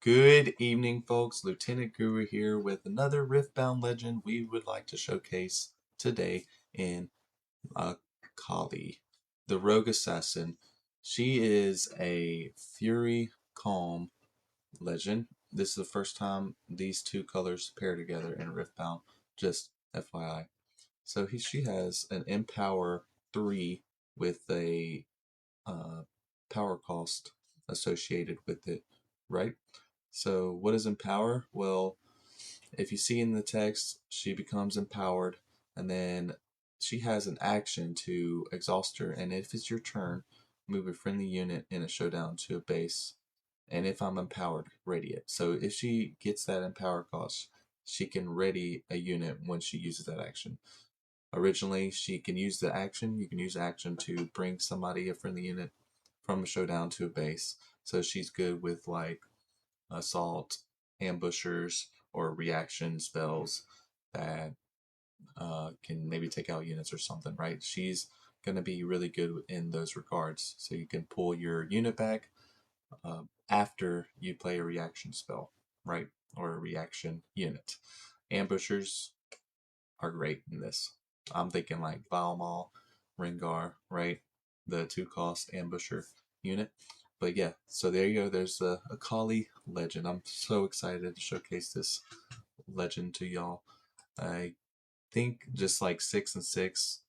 Good evening, folks. Lieutenant Guru here with another Riftbound legend we would like to showcase today in Akali, the rogue assassin. She is a Fury Calm legend. This is the first time these two colors pair together in Riftbound, just FYI. So she has an Empower 3 with a uh, power cost associated with it, right? So what is empower? Well, if you see in the text, she becomes empowered, and then she has an action to exhaust her, and if it's your turn, move a friendly unit in a showdown to a base, and if I'm empowered, ready it. So if she gets that empower cost, she can ready a unit when she uses that action. Originally, she can use the action. You can use action to bring somebody, a friendly unit, from a showdown to a base. So she's good with like assault, ambushers, or reaction spells that can maybe take out units or something, right? She's going to be really good in those regards. So you can pull your unit back after you play a reaction spell, right? Or a reaction unit. Ambushers are great in this. I'm thinking like Valmal, Rengar, right? The 2-cost ambusher unit. But yeah, so there you go. There's the Akali legend. I'm so excited to showcase this legend to y'all. I think just like 6 and 6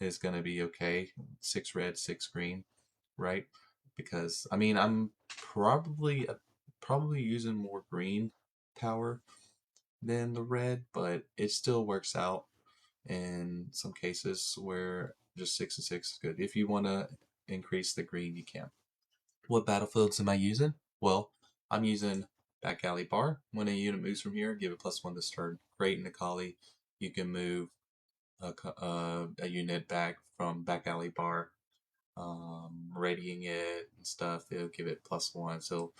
is gonna be okay. 6 red, 6 green, right? Because I mean I'm probably using more green power than the red, but it still works out in some cases where just 6 and 6 is good. If you want to increase the green, you can. What battlefields am I using? Well, I'm using Back Alley Bar. When a unit moves from here, give it +1 this turn. Great in Akali. You can move a unit back from Back Alley Bar, readying it and stuff. It'll give it +1. So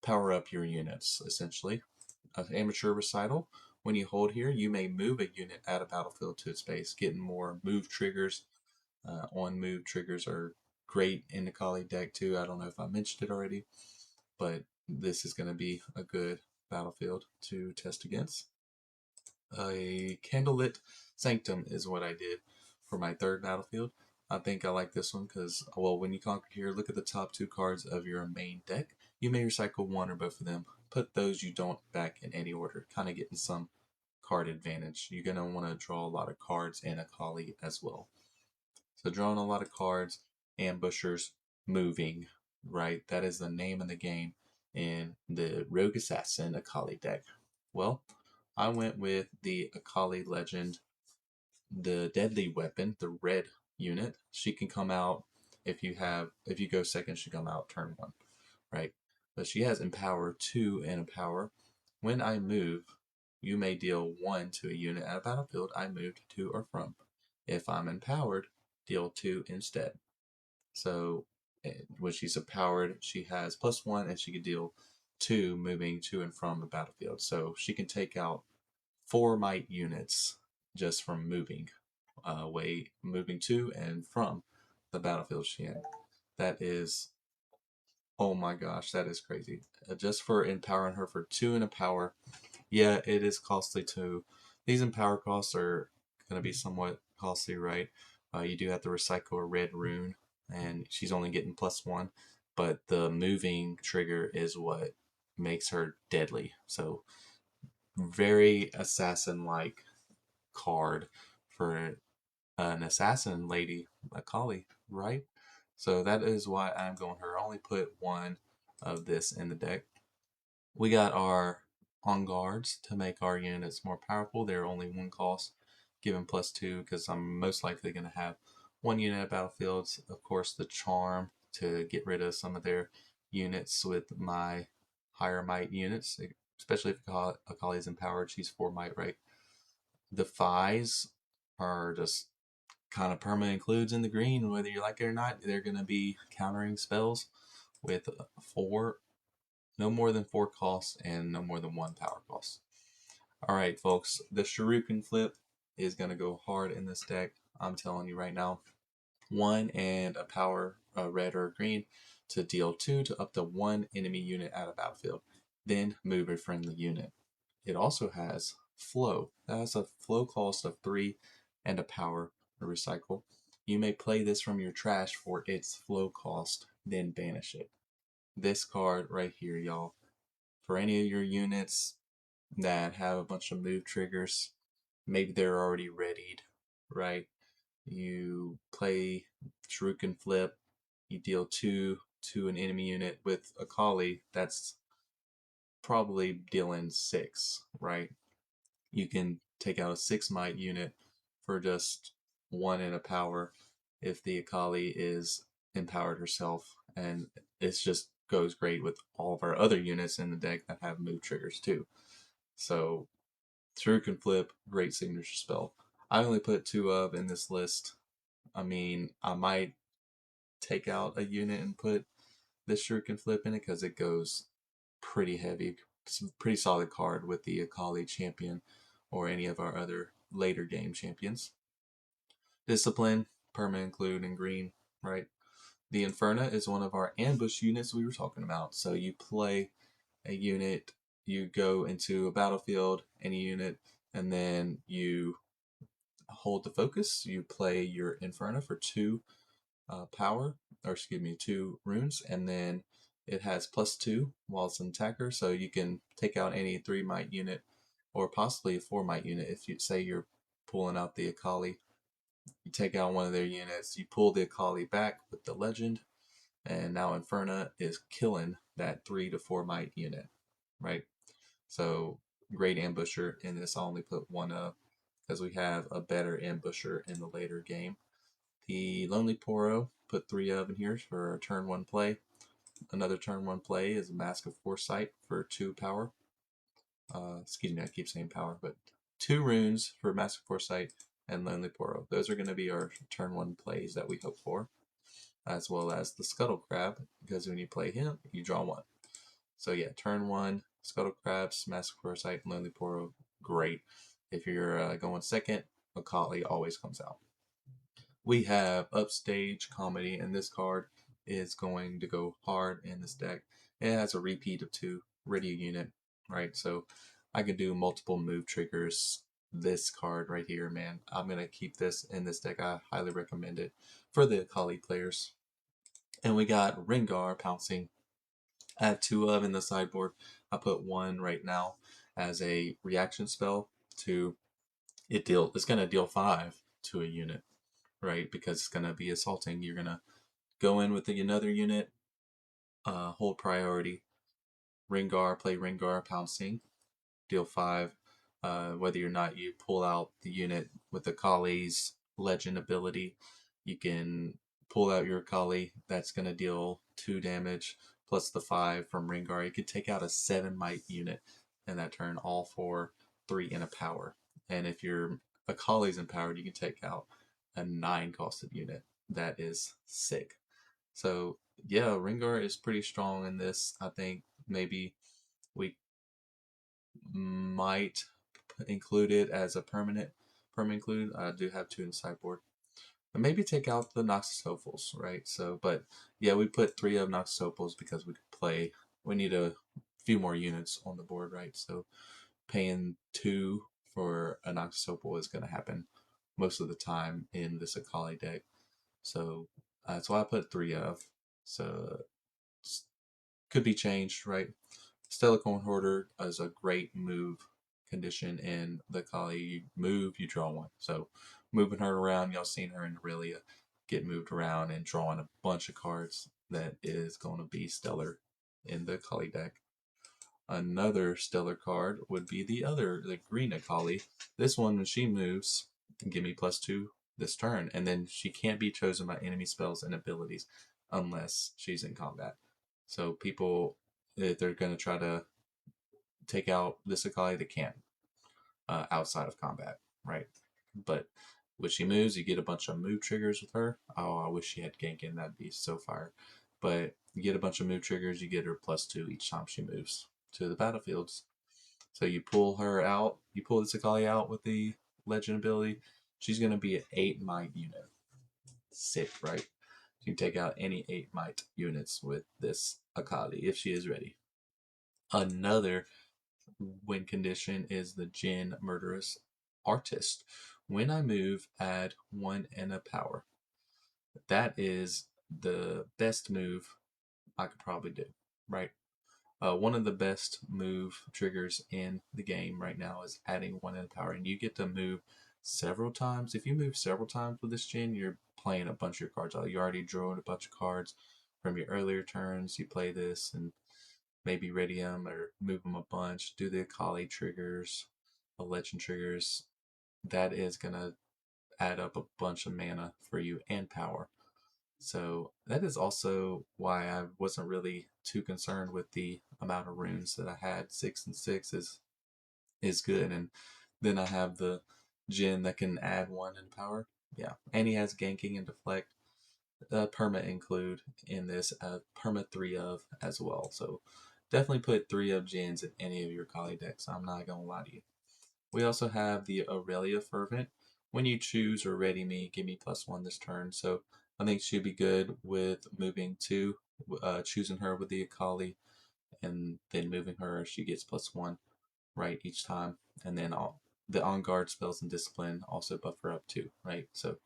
power up your units, essentially. Amateur Recital. When you hold here, you may move a unit out of battlefield to its base, getting more move triggers. On move triggers are great in the Kali deck too. I don't know if I mentioned it already, but this is going to be a good battlefield to test against. A Candlelit Sanctum is what I did for my third battlefield. I think I like this one because, well, when you conquer here, look at the top 2 cards of your main deck. You may recycle one or both of them. Put those you don't back in any order, kind of getting some card advantage. You're going to want to draw a lot of cards in Akali as well. So drawing a lot of cards, ambushers, moving, right? That is the name of the game in the Rogue Assassin Akali deck. Well, I went with the Akali Legend, the Deadly Weapon, the red unit. She can come out if you go second, she come out turn 1, right? But she has Empower 2 and Empower. When I move, you may deal 1 to a unit at a battlefield I moved to or from. If I'm empowered, deal 2 instead. So when she's empowered, she has +1 and she can deal 2 moving to and from the battlefield. So she can take out 4 might units just from moving moving to and from the battlefield she in. That is, oh my gosh, that is crazy. Just for empowering her for 2 and a power, yeah, it is costly too. These empower costs are going to be somewhat costly, right? You do have to recycle a red rune, and she's only getting +1, but the moving trigger is what makes her deadly. So very assassin-like card for an assassin lady, Akali, right? So that is why I'm going her. I only put 1 of this in the deck. We got our on guards to make our units more powerful. They're only 1 cost, given +2 because I'm most likely going to have 1 unit at battlefields. Of course, the charm to get rid of some of their units with my higher might units, especially if Akali is empowered. She's 4 might, right? The Phis are just kind of permanent includes in the green, whether you like it or not. They're going to be countering spells with 4, no more than 4 costs, and no more than 1 power cost. Alright, folks, the Shuriken flip is going to go hard in this deck. I'm telling you right now. 1 and a power, red or green, to deal 2 to up to 1 enemy unit at a battlefield. then move a friendly unit. It also has flow. That has a flow cost of 3 and a power to recycle. You may play this from your trash for its flow cost, then banish it. This card right here, y'all, for any of your units that have a bunch of move triggers, maybe they're already readied, right? You play Shuriken Flip, you deal 2 to an enemy unit with Akali, that's probably dealing 6, right? You can take out a 6 might unit for just 1 in a power if the Akali is empowered herself, and it just goes great with all of our other units in the deck that have move triggers too. So Shuriken Flip, great signature spell. I only put 2 of in this list. I mean, I might take out a unit and put this Shuriken Flip in it because it goes pretty heavy. It's a pretty solid card with the Akali champion or any of our other later game champions. Discipline, permanent include in green, right? The Inferna is one of our ambush units we were talking about. So you play a unit, you go into a battlefield, any unit, and then you hold the focus. You play your Inferna for 2 power, or excuse me, 2 runes, and then it has +2 while it's an attacker, so you can take out any 3 might unit or possibly a 4 might unit. If you say you're pulling out the Akali, you take out one of their units, you pull the Akali back with the legend, and now Inferna is killing that 3 to 4 might unit, right? So great ambusher in this. I only put 1 up because we have a better ambusher in the later game. The Lonely Poro, put 3 of in here for a turn 1 play. Another turn 1 play is Mask of Foresight for 2 power. Excuse me, I keep saying power, but 2 runes for Mask of Foresight and Lonely Poro. Those are going to be our turn 1 plays that we hope for, as well as the Scuttle Crab, because when you play him, you draw 1. So yeah, turn 1, Scuttle Crabs, Mask of Foresight, and Lonely Poro, great. If you're going second, Akali always comes out. We have Upstage Comedy, and this card is going to go hard in this deck. It has a repeat of 2, ready unit, right? So I can do multiple move triggers. This card right here, man, I'm going to keep this in this deck. I highly recommend it for the Akali players. And we got Rengar Pouncing. I have 2 of in the sideboard. I put 1 right now as a reaction spell to it's going to deal 5 to a unit, right? Because it's going to be assaulting. You're going to go in with another unit, hold priority, play Rengar, pouncing, deal 5. Whether or not you pull out the unit with Akali's legend ability, you can pull out your Akali. That's going to deal 2 damage plus the 5 from Rengar. You could take out a 7 might unit in that turn, all for 3 in a power. And if your Akali's empowered, you can take out a 9 costed unit. That is sick. So yeah, Rengar is pretty strong in this. I think maybe we might include it as a permanent include. I do have 2 in the sideboard. And maybe take out the Noxus Hopefuls, right? So, but yeah, we put 3 of Noxus Hopefuls because we need a few more units on the board, right? So paying 2 for a Noxus Hopeful is going to happen most of the time in this Akali deck. So that's why I put 3 of. So could be changed, right? Stellar Coin Hoarder is a great move condition in the Akali. You move, you draw 1. So moving her around, y'all seen her in Aurelia get moved around and drawing a bunch of cards that is going to be stellar in the Akali deck. Another stellar card would be the green Akali. This one, when she moves, can give me +2 this turn, and then she can't be chosen by enemy spells and abilities unless she's in combat. So people, if they're going to try to take out this Akali, they can outside of combat, right? But when she moves, you get a bunch of move triggers with her. Oh, I wish she had Ganking. That'd be so fire. But you get a bunch of move triggers. You get her +2 each time she moves to the battlefields. So you pull her out. You pull this Akali out with the legend ability. She's going to be an 8 might unit. Sick, right? You can take out any 8 might units with this Akali if she is ready. Another win condition is the Jin Murderous Artist. When I move, add 1 and a power. That is the best move I could probably do, right? One of the best move triggers in the game right now is adding 1 in power, and you get to move several times. If you move several times with this Jin, you're playing a bunch of your cards out. You already drew a bunch of cards from your earlier turns. You play this and maybe ready them or move them a bunch. Do the Akali triggers, the legend triggers. That is gonna add up a bunch of mana for you and power. So that is also why I wasn't really too concerned with the amount of runes that I had. 6 and 6 is good, and then I have the Jin that can add 1 in power. Yeah, and he has ganking and deflect. Perma include in this, perma 3 of as well. So definitely put 3 of Jins in any of your Kali decks. I'm not gonna lie to you. We also have the Aurelia Fervent. When you choose or ready me, give me +1 this turn. So I think she'd be good with moving to, choosing her with the Akali, and then moving her. She gets +1 right each time, and then all the on guard spells and discipline also buff her up too, right? So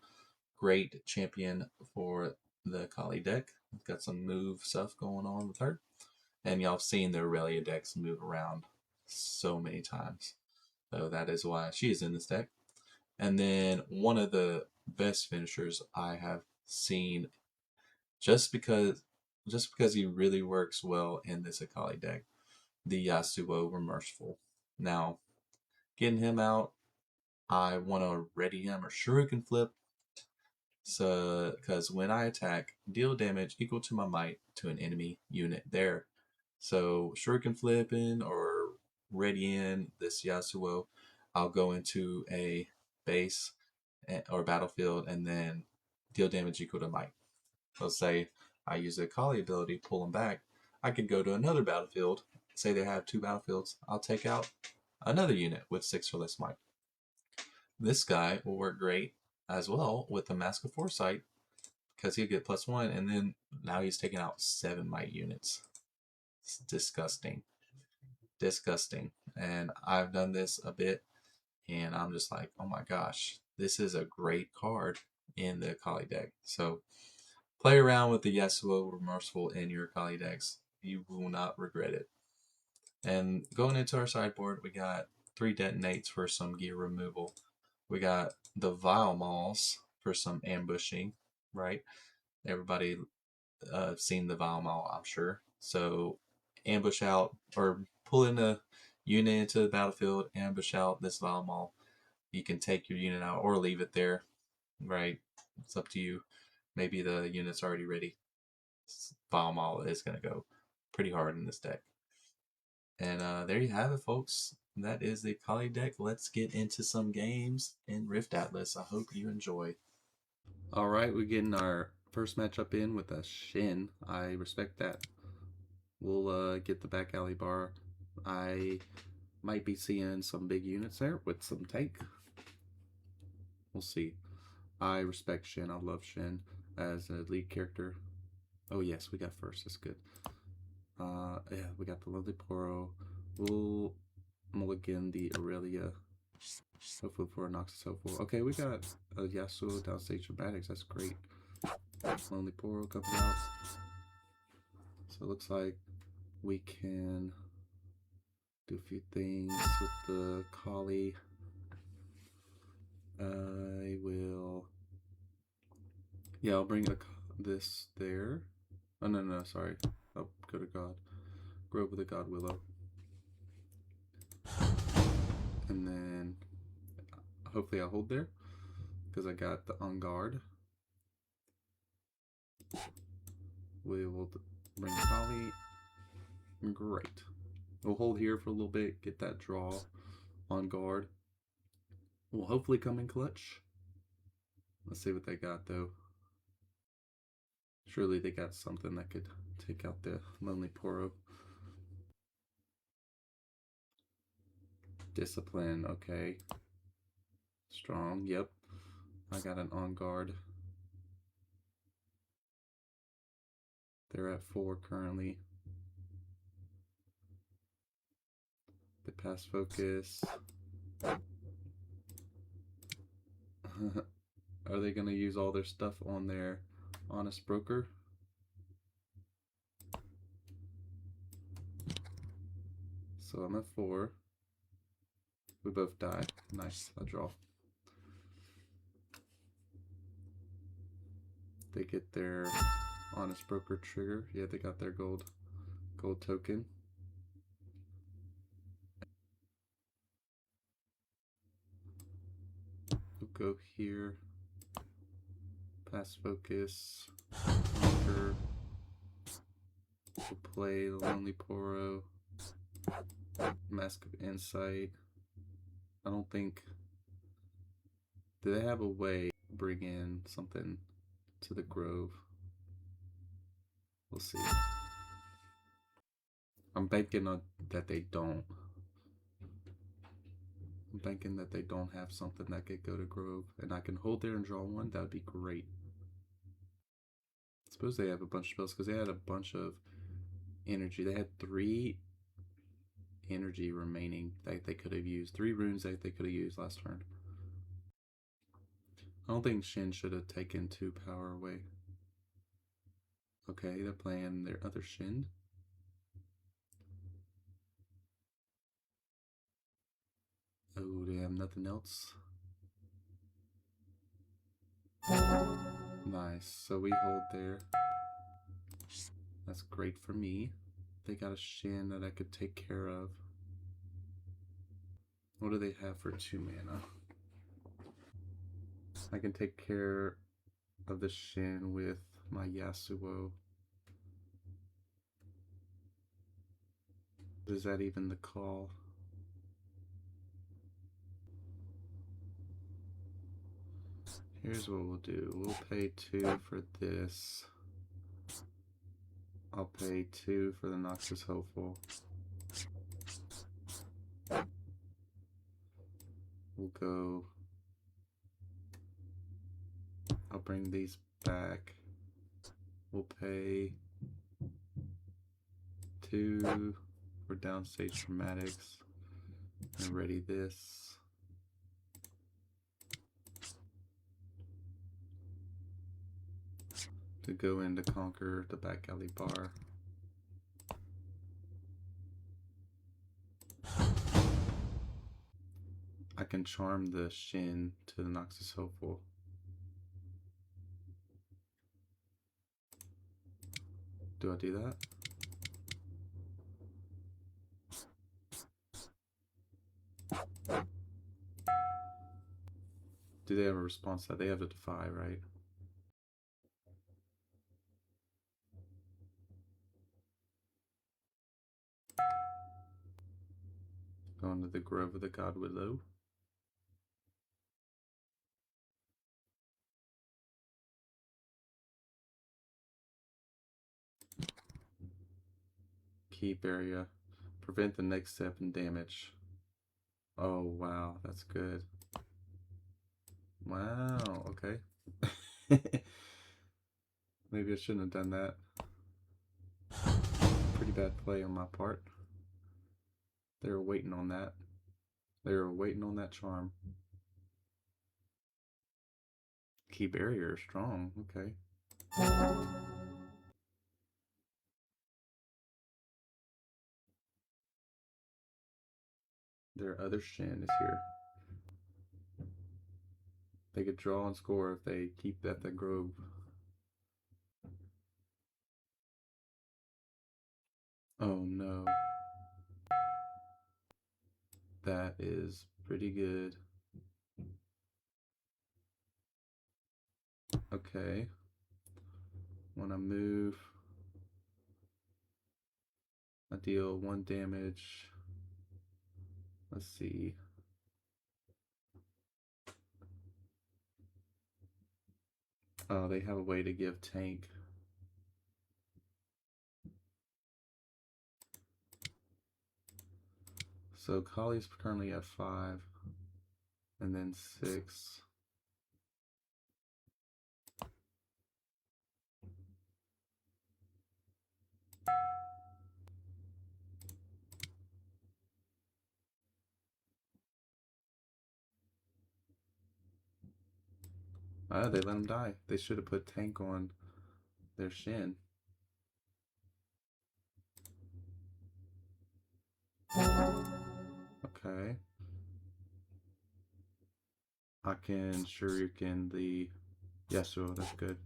great champion for the Akali deck. Got some move stuff going on with her, and y'all have seen the Aurelia decks move around so many times. So that is why she is in this deck. And then one of the best finishers I have seen, just because he really works well in this Akali deck, the Yasuo Remorseful. Now, getting him out, I want to ready him or Shuriken Flip. So, because when I attack, deal damage equal to my might to an enemy unit there. So, Shuriken Flipping or readying this Yasuo, I'll go into a base or battlefield and then deal damage equal to might. Let's say I use the Akali ability, pull them back. I could go to another battlefield. Say they have 2 battlefields. I'll take out another unit with 6 or less might. This guy will work great as well with the Mask of Foresight because he'll get +1, and then now he's taking out 7 might units. It's disgusting. Disgusting. And I've done this a bit, and I'm just like, oh my gosh, this is a great card in the Akali deck. So play around with the Yasuo Remorseful in your Akali decks. You will not regret it. And going into our sideboard, we got 3 detonates for some gear removal. We got the Vile Mauls for some ambushing, right? Everybody seen the Vile Maul, I'm sure. So ambush out or pull in a unit into the battlefield, ambush out this Vile Maul. You can take your unit out or leave it there, right? It's up to you. Maybe the unit's already ready. Vile Maul is going to go pretty hard in this deck. And there you have it, folks. That is the Kali deck. Let's get into some games in Rift Atlas. I hope you enjoy. All right, we're getting our first matchup in with a Shin. I respect that. We'll get the back alley bar. I might be seeing some big units there with some take. We'll see. I respect Shin. I love Shin as a lead character. Oh yes, we got first. That's good. Yeah, we got the Lovely Poro. We'll mulligan the Aurelia. Hopefully for a Noxus Hopeful. Okay, we got a Yasuo downstage dramatics. That's great. Lonely Poro comes out. So it looks like we can do a few things with the Kali. I will. Yeah, I'll bring this there. Oh, no, sorry. I'll go to God. Grove with the God Willow. And then hopefully I'll hold there because I got the On Guard. We will bring Kali. Great. We'll hold here for a little bit, get that draw on guard. We'll hopefully come in clutch. Let's see what they got though. Surely they got something that could take out the Lonely Poro. Discipline, okay. Strong, yep. I got an On Guard. They're at 4 currently. pass focus. Are they gonna use all their stuff on their honest broker? So I'm at 4. We both die. Nice, I draw. They get their honest broker trigger. Yeah, they got their gold token. We'll go here. Pass focus. Conquer. We'll play the Lonely Poro. Mask of Insight. I don't think. Do they have a way to bring in something to the Grove? We'll see. I'm banking on that they don't. I'm banking that they don't have something that could go to Grove, and I can hold there and draw one. That would be great. I suppose they have a bunch of spells because they had a bunch of energy. They had 3 energy remaining that they could have used. 3 runes that they could have used last turn. I don't think Shin should have taken 2 power away. Okay, they're playing their other Shin. Oh, they have nothing else. Nice. So we hold there. That's great for me. They got a Shin that I could take care of. What do they have for 2 mana? I can take care of the Shin with my Yasuo. Is that even the call? Here's what we'll do. We'll pay 2 for this. I'll pay 2 for the Noxus Hopeful. We'll go. I'll bring these back. We'll pay 2 for Downstage Dramatics and ready this. To go in to conquer the back alley bar. I can charm the Shin to the Noxus Hopeful. Do I do that? Do they have a response to that? They have a Defy, right? Going to the Grove of the God Willow. Keep area. Prevent the next step in damage. Oh, wow. That's good. Wow. Okay. Maybe I shouldn't have done that. Pretty bad play on my part. They were waiting on that. They were waiting on that charm. Key barrier strong. Okay. Their other Shin is here. They could draw and score if they keep at the Grove. Oh no. That is pretty good. Okay. When I move, I deal 1 damage. Let's see. Oh, they have a way to give tank. So Kali's currently at 5, and then 6. Ah, they let him die. They should have put tank on their Shin. Okay. I can Shuriken the Yasuo, that's good.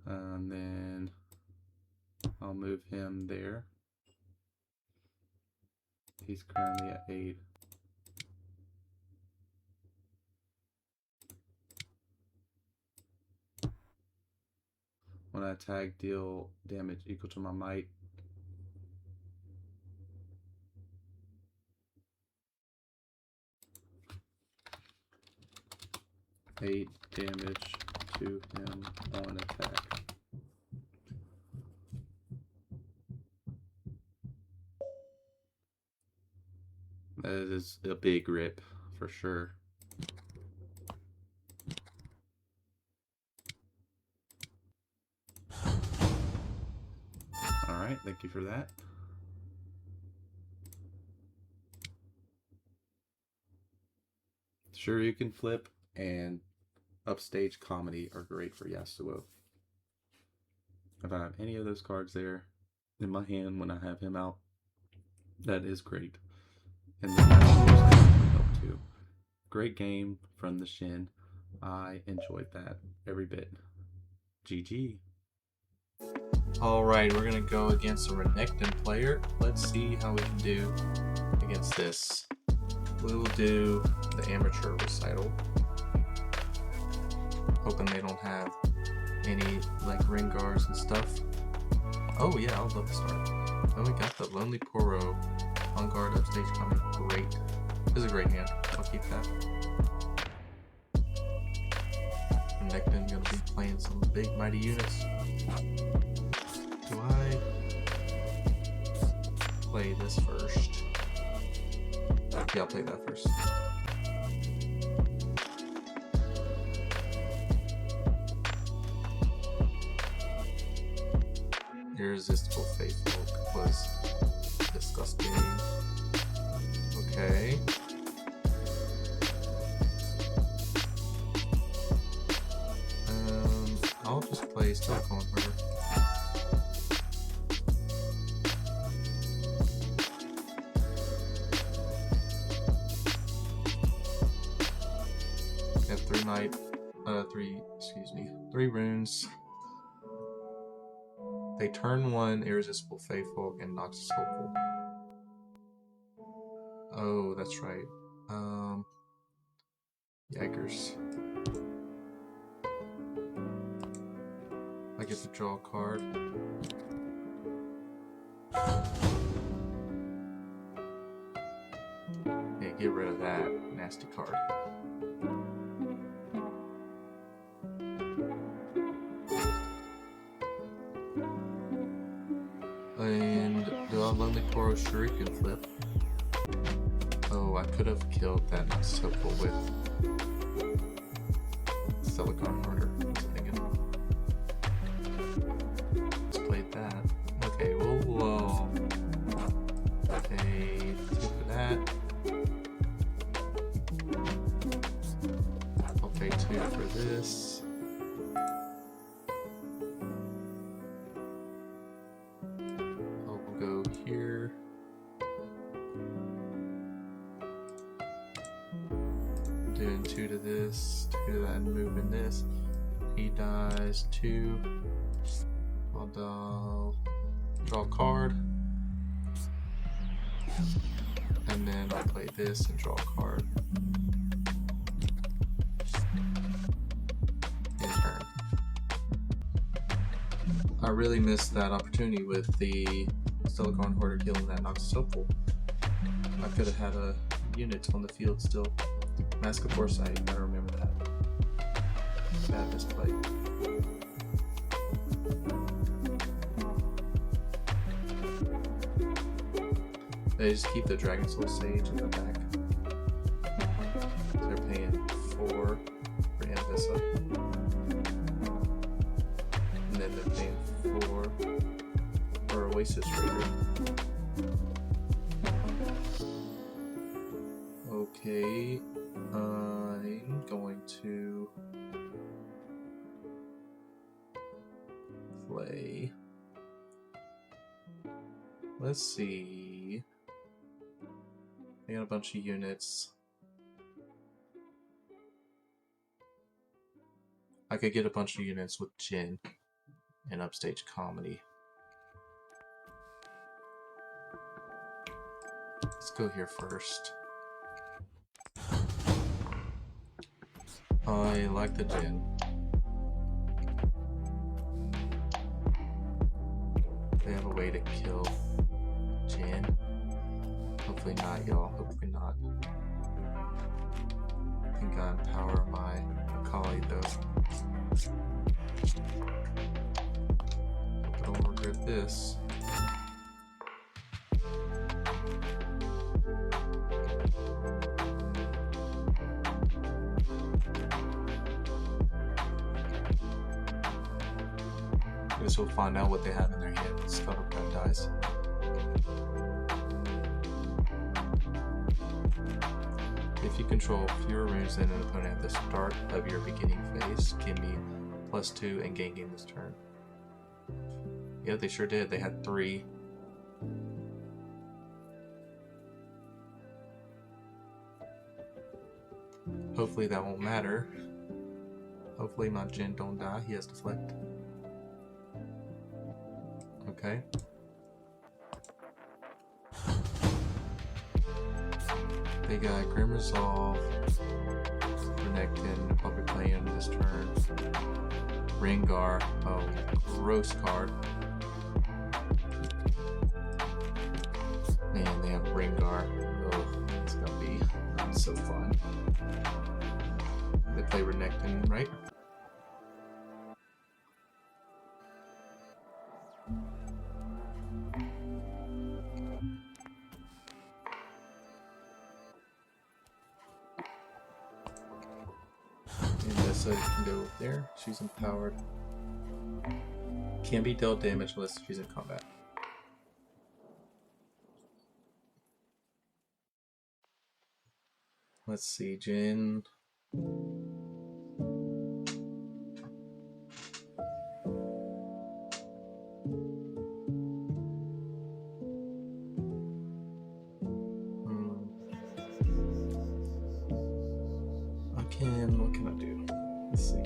And then I'll move him there. He's currently at 8. When I attack, deal damage equal to my might. Eight damage to him on attack. That is a big rip for sure. Alright, thank you for that. Sure, you can flip and upstage comedy are great for Yasuo. If I have any of those cards there in my hand when I have him out, that is great. And the Yasuo's can help too. Great game from the Shin. I enjoyed that every bit. GG. Alright, we're gonna go against a Renekton player. Let's see how we can do against this. We will do the amateur recital. Hoping they don't have any like Ringars and stuff. Oh yeah, I would love to start. Then we got the Lonely Poro on guard upstage coming. Great. This is a great hand. I'll keep that. Renekton gonna be playing some big mighty units. Do I play this first? Yeah, I'll play that first. Irresistible Faithful was disgusting. Okay. I'll just play Silicone Herder. I have 3 runes. They turn 1 Irresistible Faithful and Noxus Hopeful. Oh, that's right. Yikers. I get to draw a card. Yeah, get rid of that nasty card. And do I Lonely Poro Shuriken flip? Oh, I could have killed that Noxus Hopeful with Silicone Herder. Let's play that. Okay, we'll pay 2 for that. I'll pay 2 for this. I'll go here. Doing 2 to this, 2 to that, and moving this. He dies 2. I'll draw a card. And then I'll play this and draw a card. In turn. I really missed that opportunity with the Silicone Hoarder killing that Noxus Hopeful. I could have had a unit on the field still. Mask of Foresight, gotta remember that. Bad misplay. They just keep the Dragon Soul Sage in the back. They're paying 4 for Anvisa. And then they're Okay, I'm going to play. Let's see. I got a bunch of units. I could get a bunch of units with Jin and Upstage Comedy. Let's go here first. I like the Jin. They have a way to kill Jin. Hopefully not, y'all. Hopefully not. I think I empower my Akali though. Hope I don't regret this. I guess we'll find out what they have in their hand. Scuttlebug dies. If you control fewer runes than an opponent at the start of your beginning phase, give me +2 and gain game this turn. Yeah, they sure did. They had 3. Hopefully that won't matter. Hopefully my Jin don't die. He has deflect. Okay. They got Grim Resolve, Renekton, Public Plan this turn. Rengar, oh, gross card. Man, they have Rengar. Oh, it's gonna be so fun. They play Renekton, right? So you can go there. She's empowered. Can't be dealt damage unless she's in combat. Let's see, Jin. What can I do? Let's see.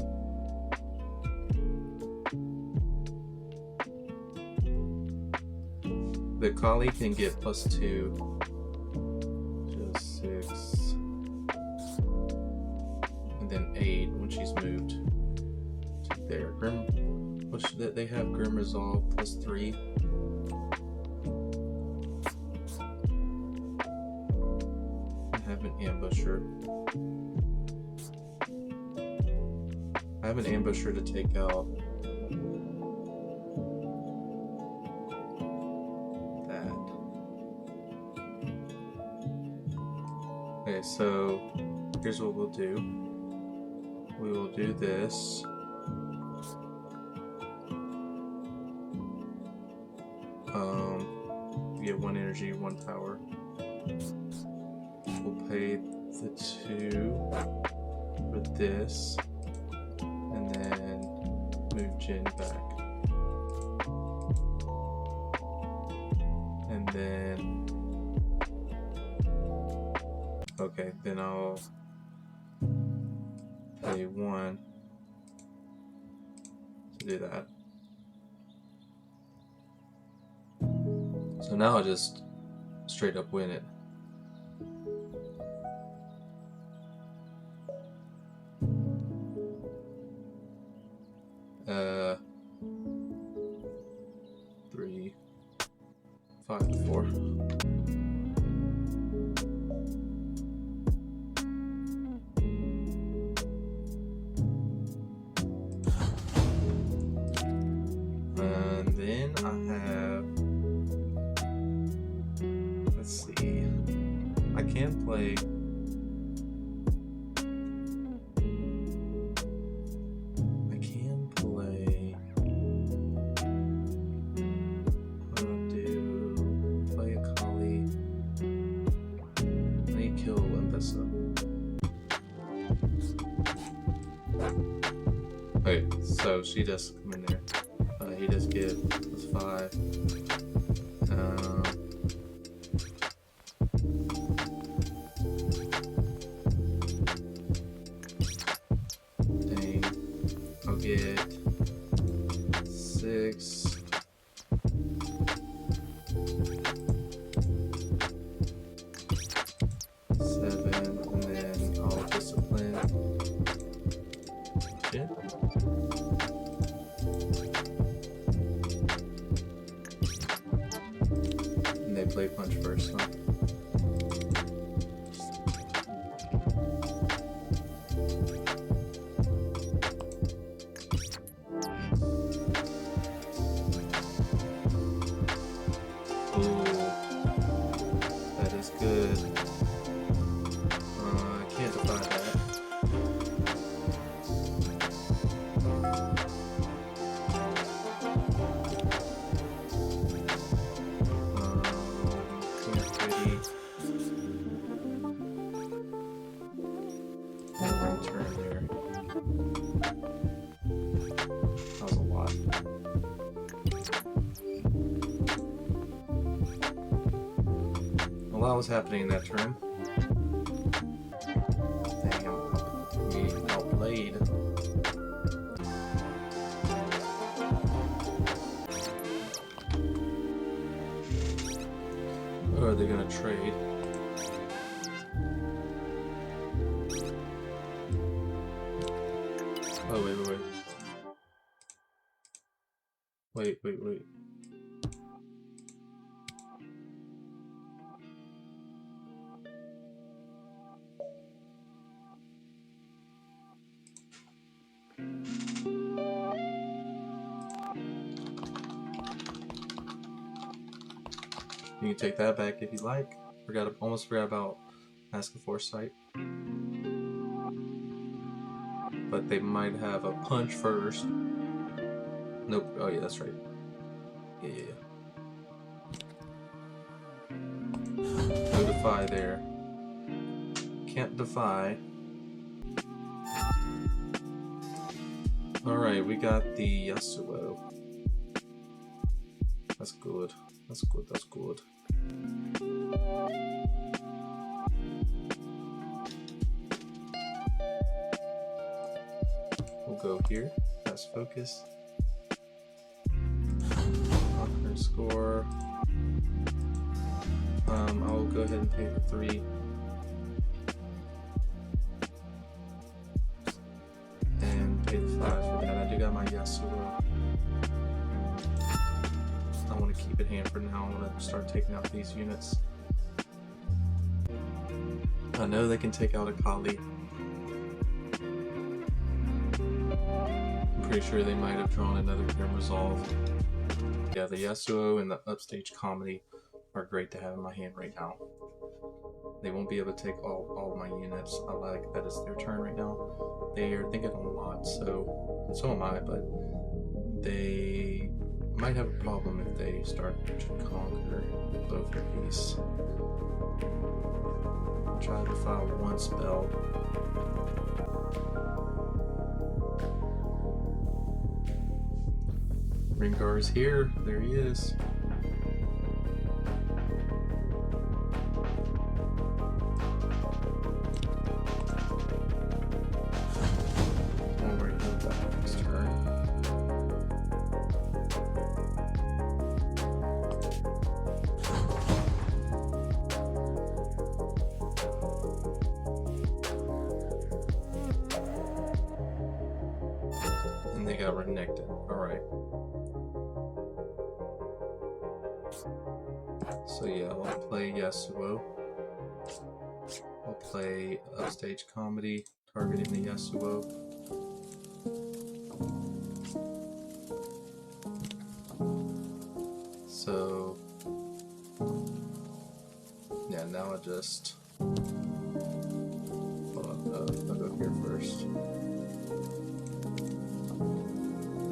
The Akali can get +2. Just 6. And then 8 when she's moved to there. They have Grim Resolve +3. I have an Ambusher. I have an Ambusher to take out that. Okay, so here's what we'll do. We will do this. Get 1 energy, 1 power. We'll pay the 2 for this. And then move Jin back. And then... Okay, then I'll pay 1 to do that. So now I'll just straight up win it. Three, 5 to 4. And then I have, let's see, I can play Okay, so she does come in there. He does get +5. Dang. I'll get 6. 7, and then I'll discipline. Shit. And they play punch first, huh? Ooh, that is good. I can't defy that. Can't really. Wrong turn there. That was a lot. A lot was happening in that turn. Dang, we outplayed. Or are they gonna trade? Oh, wait. You can take that back if you like. Almost forgot about Mask of Foresight. But they might have a punch first. Nope. Oh yeah, that's right. Yeah. No defy there. Can't defy. Alright, we got the Yasuo. That's good. That's good. We'll go here. That's focus. Conquer score. I'll go ahead and pay for 3. And pay the 5 for that. I do got my Yasuo. I want to keep it hand for now. I want to start taking out these units. I know they can take out Akali. I'm pretty sure they might have drawn another Grim Resolve. Yeah, the Yasuo and the Upstage Comedy are great to have in my hand right now. They won't be able to take all of my units. I like that it's their turn right now. They are thinking a lot, so am I, but they might have a problem if they start to conquer both of these. Try to file 1 spell. Ringar is here. There he is. And they got reneged. Alright. So yeah, I'll play Yasuo. I'll play Upstage Comedy, targeting the Yasuo. So yeah, now I just hold on, I'll go here first.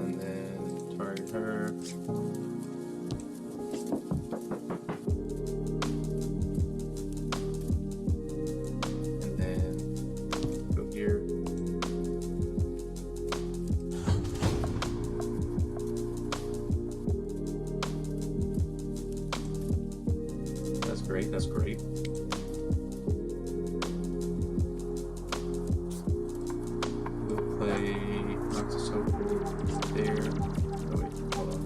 And then target her. think that's great. We'll play Noxus over there. Oh wait, hold on.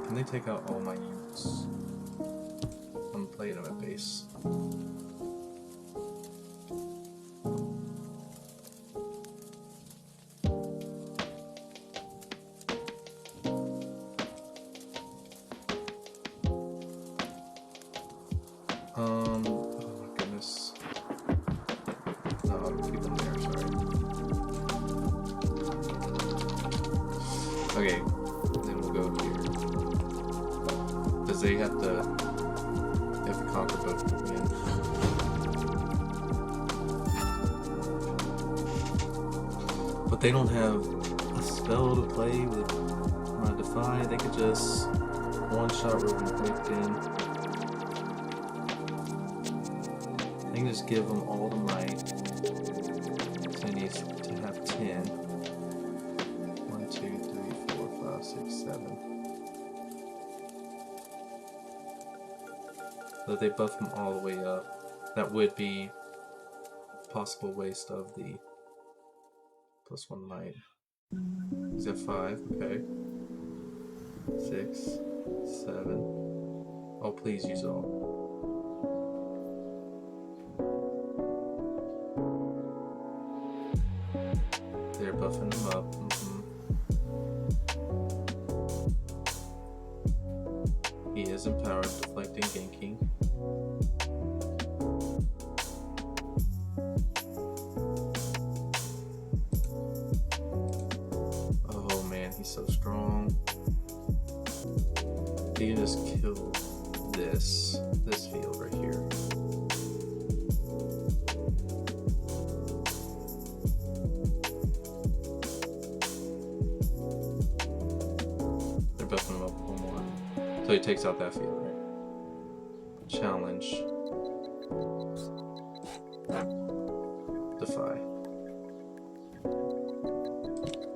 Can they take out all my units? I'm playing them at base. Oh my goodness. No, I'll keep them there, sorry. Okay, then we'll go here. Because they have to conquer both of them again. But they don't have a spell to play with my Defy. They could just one-shot Riftbound. They can just give them all the might. So he needs to have 10. 1, 2, 3, 4, 5, 6, 7. So if they buff them all the way up, that would be a possible waste of the +1 might. He's at 5, okay. 6, 7. Oh, please use all. They're buffing them up. He is empowered, deflecting, ganking. Oh man, he's so strong. He can just kill this field right here. They're buffing him up one more. So he takes out that field, right? Challenge. Defy.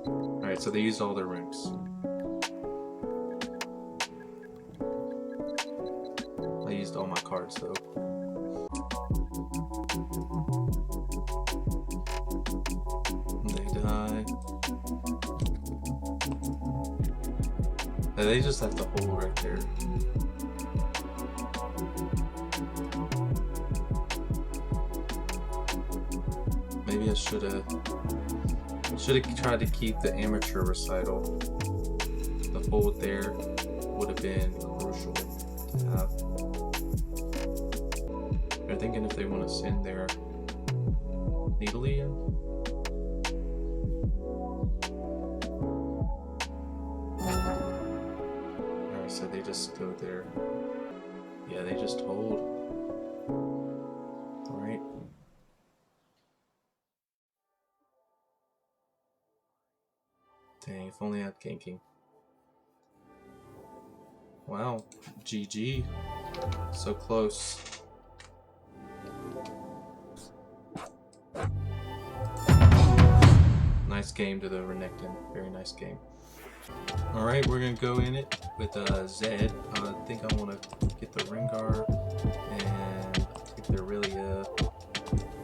Alright, so they used all their rooms. I used all my cards though. They die. They just have to hold right there. Maybe I should have tried to keep the amateur recital. The hold there would have been crucial to have. They're thinking if they want to send their Needly in. Alright, so they just go there. Yeah, they just hold. Alright. Dang, if only I had ganking. Wow, GG. So close. Nice game to the Renekton. Very nice game. Alright, we're gonna go in it with Zed. I think I want to get the Rengar and take their Aurelia.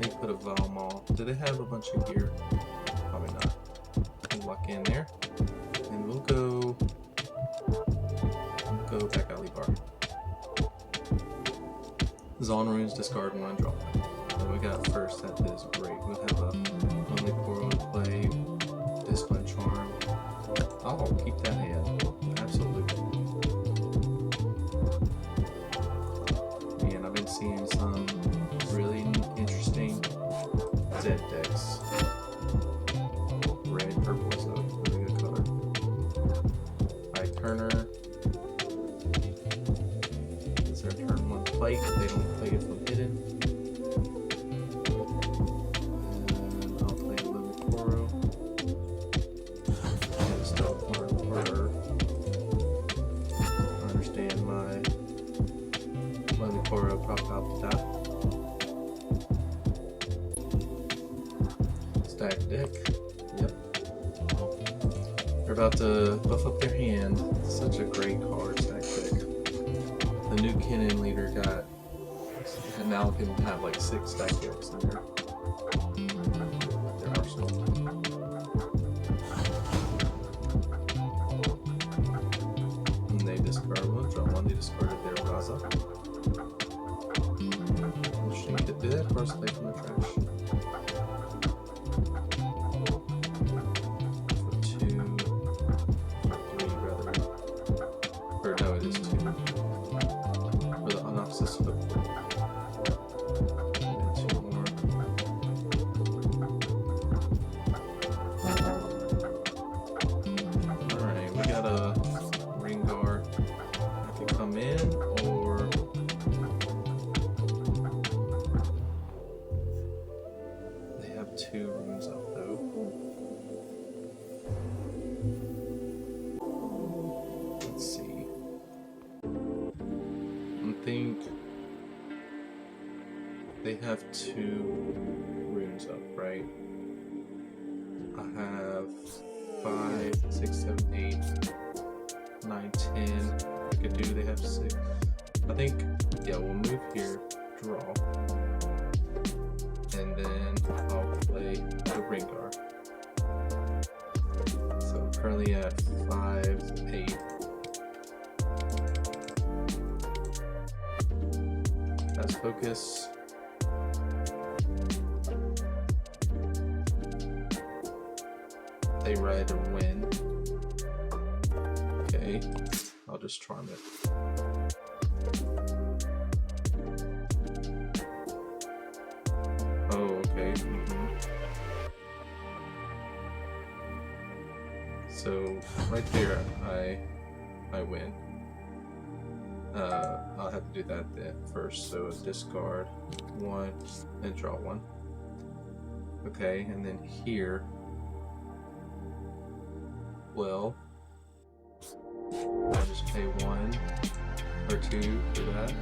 Maybe put a Valmaul. Do they have a bunch of gear? Probably not. We'll lock in there. And we'll go back Akali bar. Zon runes, discard one, draw one. What we got first, that is great. We'll have a Lonely Poro in play, Discipline Charm. I'll keep that hand. Absolutely. Man, I've been seeing some really interesting Zed decks. Red, purple is a really good color. Alright, Turner. Is their turn 1 plate? They don't play it from hidden. And I'll play Lily Poro. And still order. I understand my Lily Poro popped out the top. Stack deck. Yep. about to buff up their hand. Such a great card, stack pick. The new Cannon leader got, and now can have like 6 stack picks in their arsenal. And they discard one, draw one, they discarded their Raza. Interesting, did that first play from the trash. They have 2 runes up, right? I have 5, 6, 7, 8, 9, 10. I could do, they have 6. I think, yeah, we'll move here, draw. And then I'll play the Rengar. So I'm currently at 5, 8. That's focus. They ride or win. Okay, I'll just charm it. Oh, okay. So right there, I win. I'll have to do that then first. So discard 1 and draw 1. Okay, and then here. Well, I'll just pay 1 or 2 for that.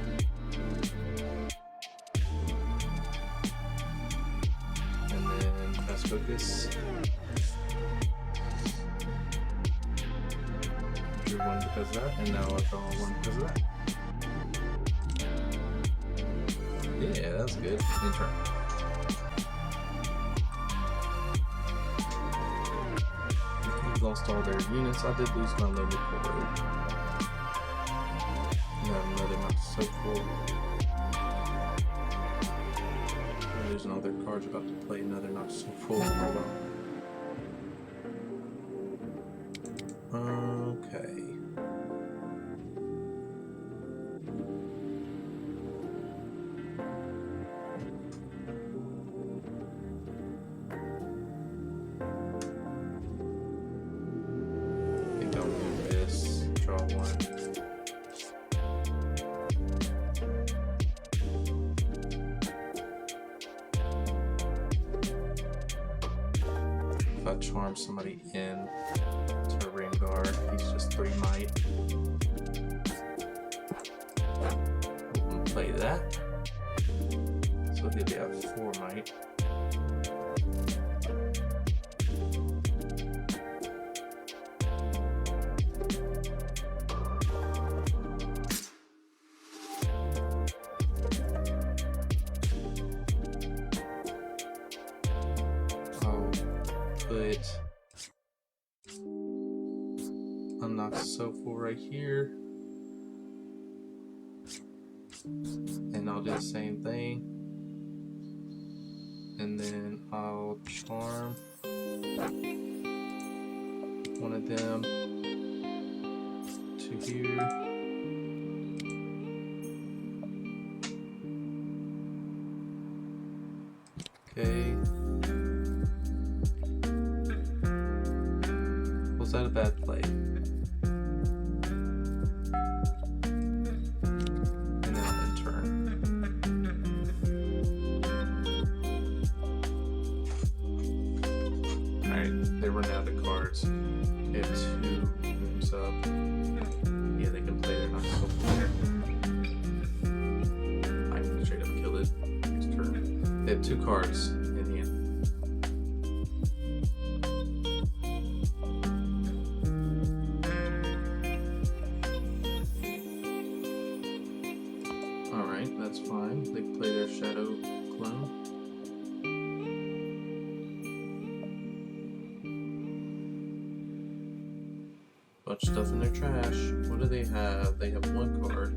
And then fast focus. Drew 1 because of that, and now I'll draw 1 because of that. Yeah, that's good. In turn. Lost all their units. I did lose my limit for her. And another not so cool. I'm losing all their cards, about to play another not so full. Okay. If I charm somebody in to Rengar, he's just 3 might. We'll play that. So he'll be at 4 might. Put unlock Soulful right here, and I'll do the same thing, and then I'll charm one of them to here. Okay. Was that a bad play? And then I'll end turn. Alright, they run out of cards. They have 2 moves up. Yeah, they can play their not so player. I can straight up kill it next turn. They have 2 cards in hand. Alright, that's fine. They can play their shadow clone. Bunch of stuff in their trash. What do they have? They have one card.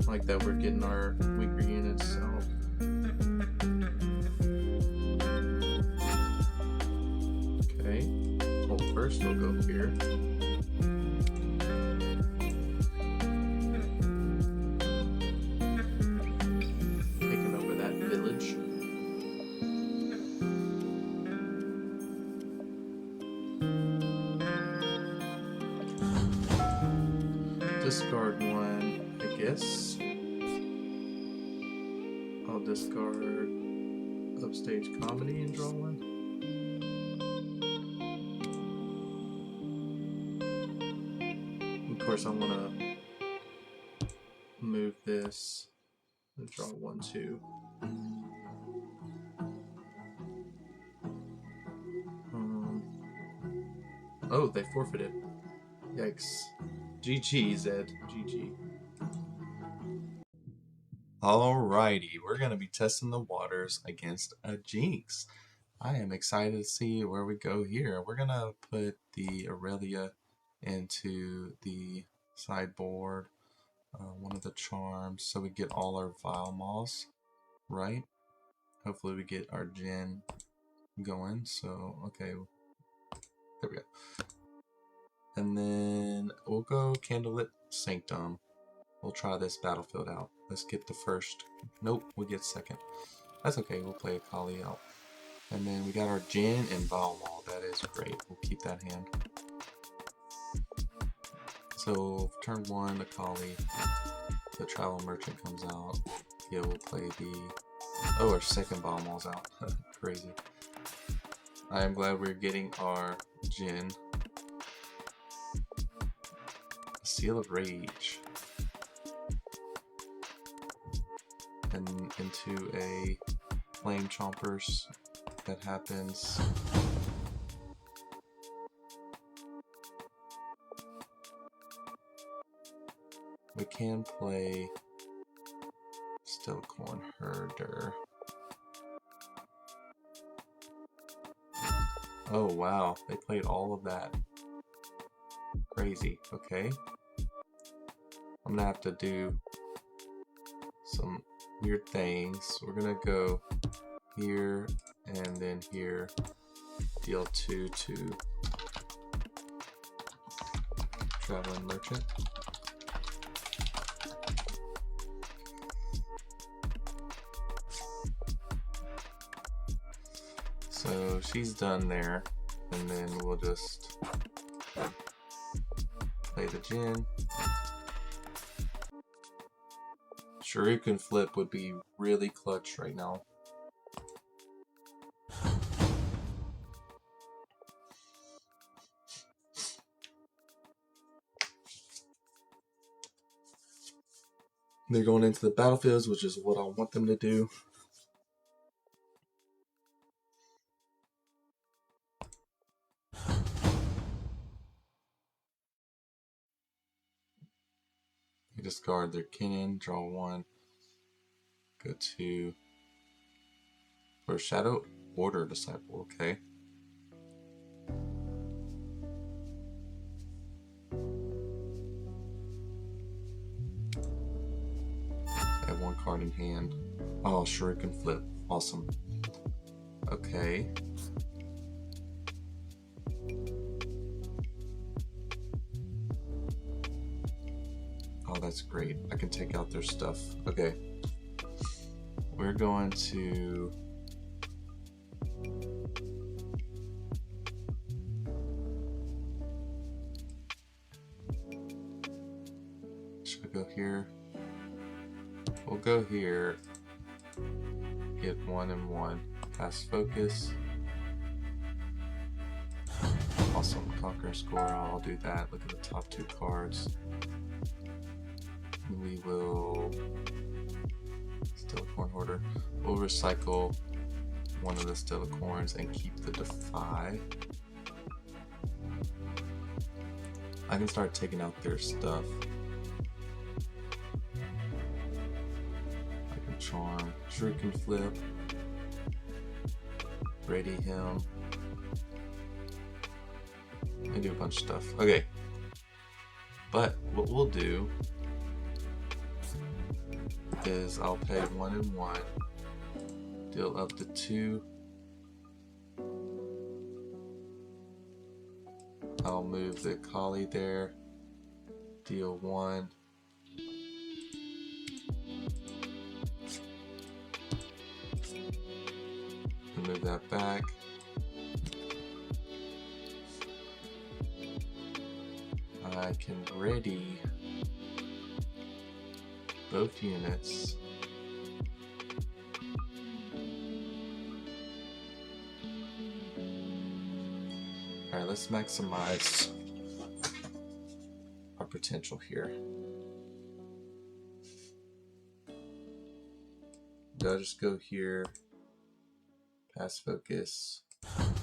Like that we're getting our weaker units out. Okay. Well, first we'll go here. Taking over that village. Discard one, I guess. I'll discard Upstage Comedy and draw one. Of course, I want to move this and draw 1, 2. Oh, they forfeited. Yikes. GG, Zed. GG. Alrighty, we're going to be testing the waters against a Jinx. I am excited to see where we go here. We're going to put the Aurelia into the sideboard, one of the charms, so we get all our Vile Maws, right? Hopefully we get our Jin going, so, okay, there we go. And then we'll go Candlelit Sanctum. We'll try this battlefield out. Let's get the first. Nope, we get second. That's okay, we'll play Akali out. And then we got our Jin and Vile Maw. That is great. We'll keep that hand. So turn 1, Akali. The Travel Merchant comes out. Yeah, we'll play the. Oh, our second Vile Maw's out. Crazy. I am glad we're getting our Jin. Seal of Rage. And into a Flame Chompers. That happens. We can play Stillcorn Herder. Oh wow, they played all of that. Crazy, okay. I'm gonna have to do some weird things. We're gonna go here and then here. Deal 2 to Traveling Merchant. So she's done there, and then we'll just play the Jin. Shuriken Flip would be really clutch right now. They're going into the battlefields, which is what I want them to do. They discard their Kennen, draw 1, go to for Shadow Order Disciple, okay. I have 1 card in hand. Oh, Shuriken Flip, awesome. Okay. Oh, that's great. I can take out their stuff. Okay. We're going to should I go here? We'll go here. Get 1 and 1. Cast Focus. Awesome. Conquer and Score. I'll do that. Look at the top 2 cards. We will Stillcorn Hoarder. We'll recycle one of the Stillcorns and keep the Defy. I can start taking out their stuff. I can charm, Shrew can flip, ready him. I do a bunch of stuff. Okay. But what we'll do is I'll pay 1 and 1, deal up to 2. I'll move the Akali there, deal 1. And move that back. I can ready both units. Alright, let's maximize our potential here. Do I just go here, pass focus,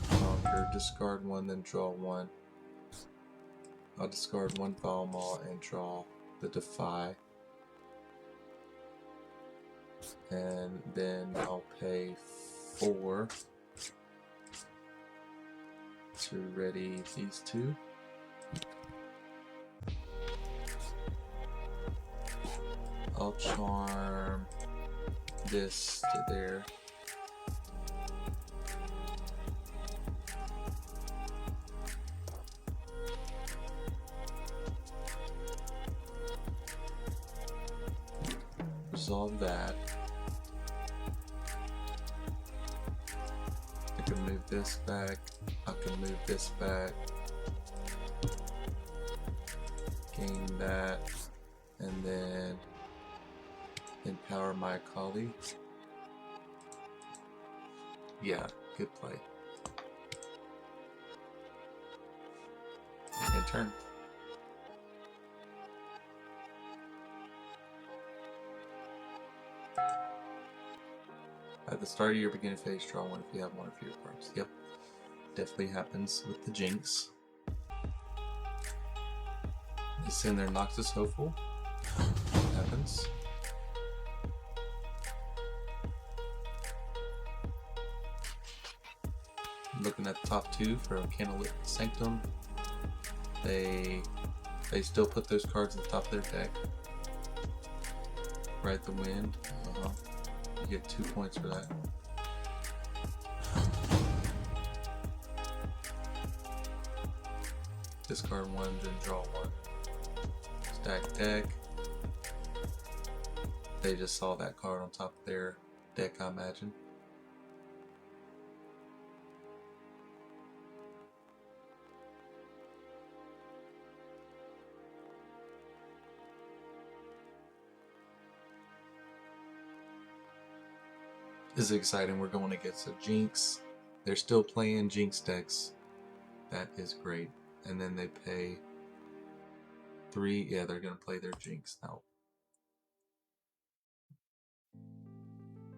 conquer, discard 1, then draw 1. I'll discard 1 Foul Maw and draw the Defy. And then I'll pay 4 to ready these 2. I'll charm this to there. Resolve that. I can move this back. I can move this back. Gain that. And then empower my Akali. Yeah, good play. And turn. At the start of your beginning phase, draw 1 if you have 1 of your cards. Yep, definitely happens with the Jinx. It's in there, Noxus Hopeful. Happens. Looking at the top 2 for Candlelit Sanctum. They still put those cards at the top of their deck. Ride the Wind. You get 2 points for that. Discard 1, then draw 1. Stack deck. They just saw that card on top of their deck, I imagine. This is exciting. We're going against a Jinx. They're still playing Jinx decks. That is great. And then they pay 3. Yeah, they're going to play their Jinx now.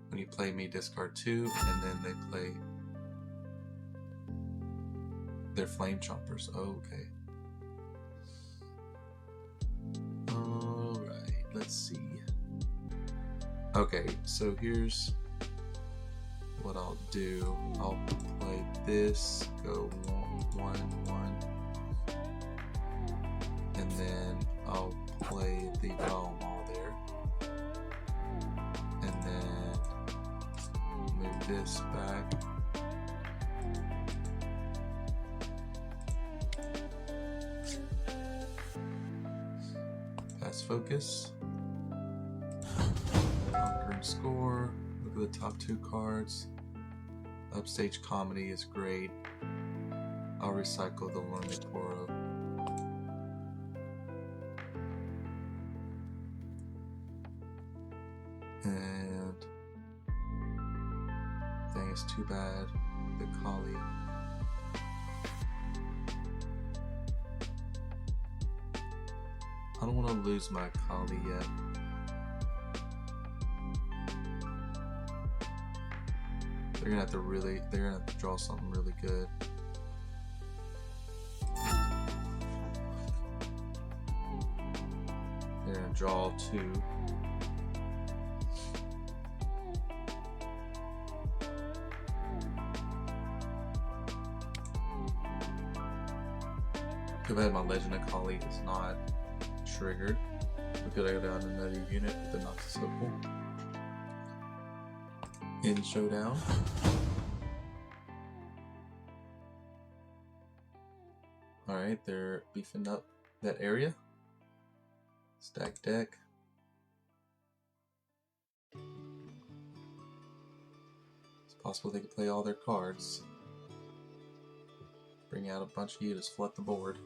When you play me, discard 2, and then they play their Flame Chompers. Okay. Alright, let's see. Okay, so here's what I'll do. I'll play this, go 1, 1, and then I'll play the Foul Maw there, and then move this back, pass focus, conquer and score. Look at the top 2 cards. Upstage Comedy is great. I'll recycle the Lormiporo. And I think it's too bad. The Akali. I don't want to lose my Akali yet. They're gonna have to draw something really good. They're gonna draw 2. Too bad my Legend Akali is not triggered. We could have done another unit with the Noxus Hopeful. In Showdown. Alright, they're beefing up that area. Stack deck. It's possible they could play all their cards. Bring out a bunch of units, flood the board.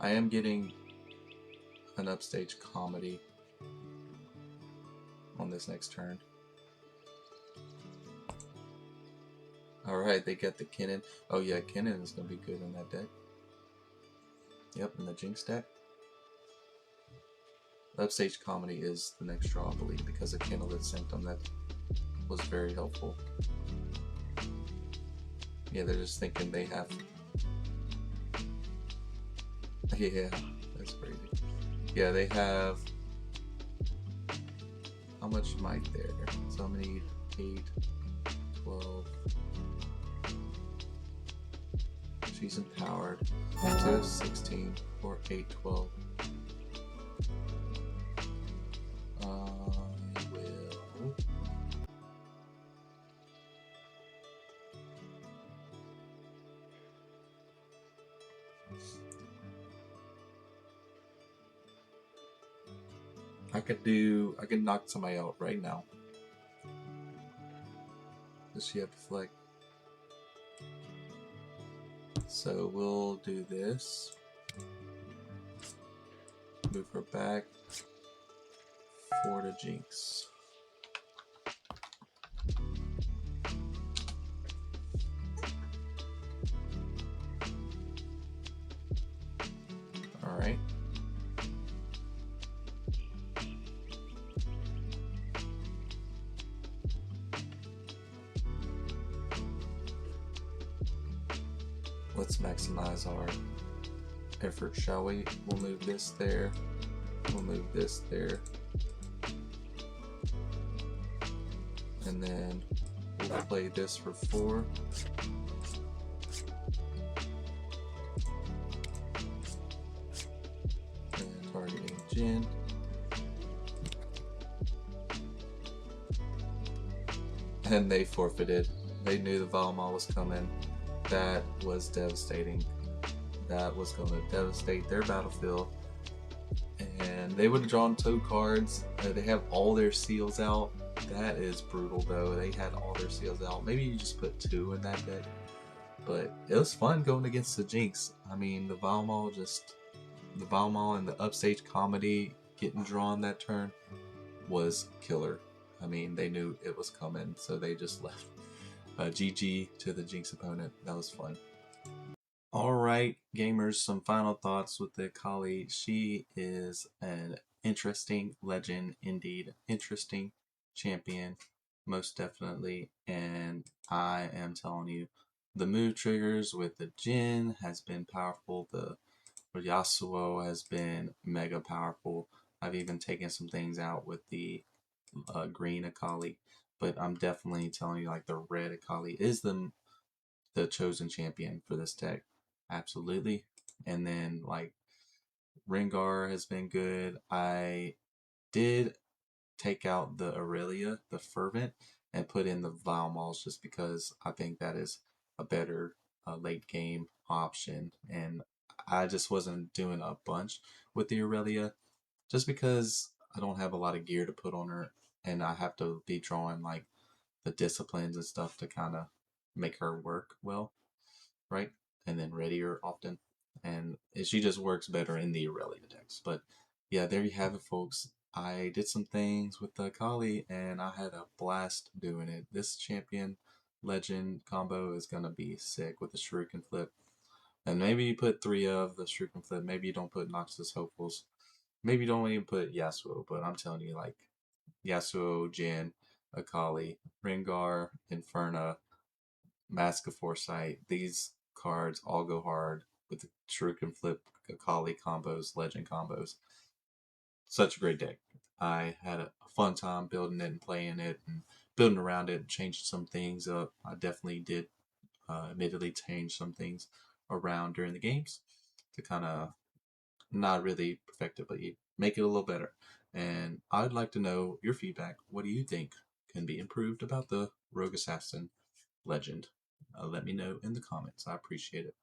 I am getting an upstage comedy on this next turn. Alright, they get the Kennen. Oh yeah, Kennen is going to be good in that deck. Yep, in the Jinx deck. Upstage comedy is the next draw, I believe, because of Kindled Symptom. That was very helpful. Yeah, they're just thinking they have... Yeah, that's crazy. Yeah, they have... How much might there? So many 8, 12... She's empowered. 2, 16, or 8, 12. I will... I could knock somebody out right now. Does she have deflect? So we'll do this. Move her back for the Jinx. Alright. Let's maximize our effort, shall we? We'll move this there. We'll move this there. And then we'll play this for 4. And targeting Jin. And they forfeited. They knew the Valmont was coming. That was devastating. That was going to devastate their battlefield. And they would have drawn 2 cards. They have all their seals out. That is brutal though. They had all their seals out. Maybe you just put 2 in that deck. But it was fun going against the Jinx. I mean, the Valmont and the upstage comedy getting drawn that turn was killer. I mean, they knew it was coming, so they just left. GG to the Jinx opponent. That was fun. Alright, gamers, some final thoughts with the Akali. She is an interesting legend, indeed. Interesting champion, most definitely. And I am telling you, the move triggers with the Jin has been powerful. The Yasuo has been mega powerful. I've even taken some things out with the green Akali. But I'm definitely telling you, like, the red Akali is the chosen champion for this deck. Absolutely. And then, like, Rengar has been good. I did take out the Aurelia, the Fervent, and put in the Valmalls just because I think that is a better late game option. And I just wasn't doing a bunch with the Aurelia just because I don't have a lot of gear to put on her, and I have to be drawing like the disciplines and stuff to kind of make her work well, right? And then ready her often. And she just works better in the Aurelia decks. But yeah, there you have it, folks. I did some things with the Akali, and I had a blast doing it. This champion legend combo is going to be sick with the Shuriken Flip. And maybe you put 3 of the Shuriken Flip. Maybe you don't put Noxus Hopefuls. Maybe you don't even put Yasuo. But I'm telling you, like, Yasuo, Jin, Akali, Rengar, Inferna, Mask of Foresight. These cards all go hard with the Shuriken Flip, Akali combos, Legend combos. Such a great deck. I had a fun time building it and playing it and building around it and changing some things up. I definitely did admittedly change some things around during the games to kind of not really perfect it, but make it a little better. And I'd like to know your feedback. What do you think can be improved about the Rogue Assassin Legend? Let me know in the comments. I appreciate it.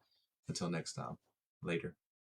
Until next time, later.